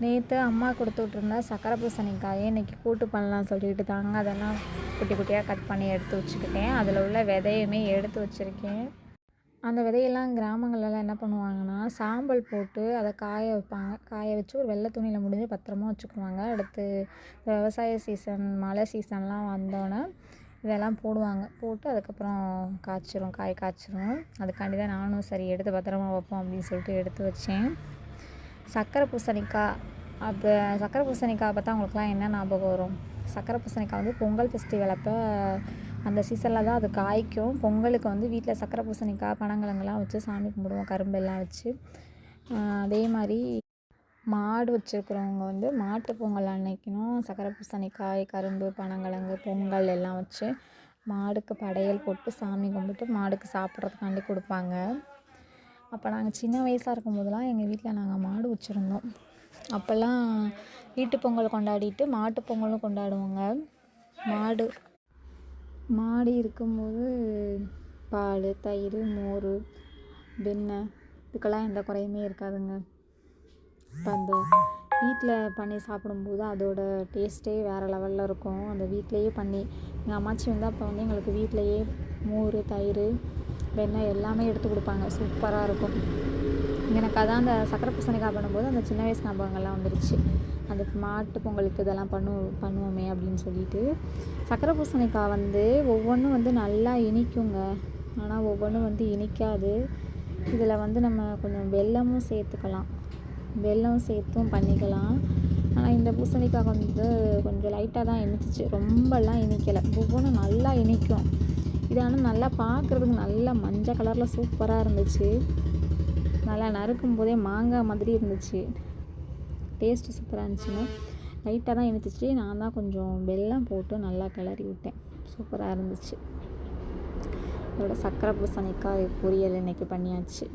நேற்று அம்மா கொடுத்து விட்ருந்தா சக்கரை பூசணிக்காயை இன்றைக்கி கூட்டு பண்ணலான்னு சொல்லிட்டு தாங்க அதெல்லாம் குட்டி குட்டியாக கட் பண்ணி எடுத்து வச்சுக்கிட்டேன். அதில் உள்ள விதையுமே எடுத்து வச்சுருக்கேன். அந்த விதையெல்லாம் கிராமங்கள்லாம் என்ன பண்ணுவாங்கன்னா, சாம்பல் போட்டு அதை காய வைப்பாங்க. காய வச்சு ஒரு வெள்ளை துணியில் முடிஞ்சு பத்திரமா வச்சுக்குவாங்க. அடுத்து விவசாய சீசன், மழை சீசன்லாம் வந்தோன்னே இதெல்லாம் போடுவாங்க. போட்டு அதுக்கப்புறம் காய் காய்ச்சிரும். அதுக்காண்டி தான் நானும் சரி எடுத்து பத்திரமா வைப்போம் அப்படின்னு சொல்லிட்டு எடுத்து வச்சேன். சக்கரை பூசணிக்காய் சக்கரை பூசணிக்காய் பார்த்தா அவங்களுக்குலாம் என்ன ஞாபகம் வரும்? சக்கரை பூசணிக்காய் வந்து பொங்கல் ஃபெஸ்டிவல் அப்போ அந்த சீசனில் தான் அது காய்க்கும். பொங்கலுக்கு வந்து வீட்டில் சக்கரை பூசணிக்காய், பனங்கிழங்குலாம் வச்சு சாமி கும்பிடுவோம், கரும்பெல்லாம் வச்சு. அதே மாதிரி மாடு வச்சுருக்கிறவங்க வந்து மாட்டு பொங்கல் அன்னைக்கினும் சக்கரை பூசணிக்காய், கரும்பு, பனங்கிழங்கு, பொங்கல் எல்லாம் வச்சு மாடுக்கு படையல் போட்டு சாமி கும்பிட்டு மாடுக்கு சாப்பிட்றதுக்காண்டி கொடுப்பாங்க. அப்போ நாங்கள் சின்ன வயசாக இருக்கும்போதெல்லாம் எங்கள் வீட்டில் நாங்கள் மாடு வச்சுருந்தோம். அப்போல்லாம் வீட்டு பொங்கல் கொண்டாடிட்டு மாட்டு பொங்கலும் கொண்டாடுவோங்க. மாடு இருக்கும்போது பால், தயிர், மோர், வெண்ணெய் இதுக்கெல்லாம் எந்த குறையுமே இருக்காதுங்க. இப்போ அந்த வீட்டில் பண்ணி சாப்பிடும்போது அதோட டேஸ்ட்டே வேறு லெவலில் இருக்கும். அந்த வீட்டிலையே பண்ணி எங்கள் அம்மாச்சி வந்து அப்போ வந்து எங்களுக்கு வீட்டிலையே மோர், தயிர், வெண்ணெய் எல்லாமே எடுத்து கொடுப்பாங்க. சூப்பராக இருக்கும். எனக்கு அதான் அந்த சக்கரை பூசணிக்காய் பண்ணும்போது அந்த சின்ன வயசு ஞாபகங்கள்லாம் வந்துருச்சு. அந்த மாட்டு பொங்கலுக்கு இதெல்லாம் பண்ணுவோமே அப்படின்னு சொல்லிட்டு. சக்கரை பூசணிக்காய் வந்து ஒவ்வொன்றும் வந்து நல்லா இனிக்குங்க. ஆனால் ஒவ்வொன்றும் வந்து இனிக்காது. இதில் வந்து நம்ம கொஞ்சம் வெல்லமும் சேர்த்துக்கலாம். வெல்லம் சேர்த்தும் பண்ணிக்கலாம். ஆனால் இந்த பூசணிக்காய் வந்து கொஞ்சம் லைட்டாக தான் இனிச்சிச்சு, ரொம்பலாம் இனிக்கலை. ஒவ்வொன்றும் நல்லா இனிக்கும். இது ஆனால் நல்லா பார்க்குறதுக்கு நல்லா மஞ்சள் கலரில் சூப்பராக இருந்துச்சு. நல்லா நறுக்கும் போதே மாங்காய் மாதிரி இருந்துச்சு. டேஸ்ட்டு சூப்பராக இருந்துச்சுங்க. லைட்டாக தான் இனிச்சிச்சு. நான் தான் கொஞ்சம் வெல்லம் போட்டு நல்லா கிளறி விட்டேன். சூப்பராக இருந்துச்சு. அதோட சக்கரை பூசணிக்காய் பொரியல் இன்றைக்கி பண்ணியாச்சு.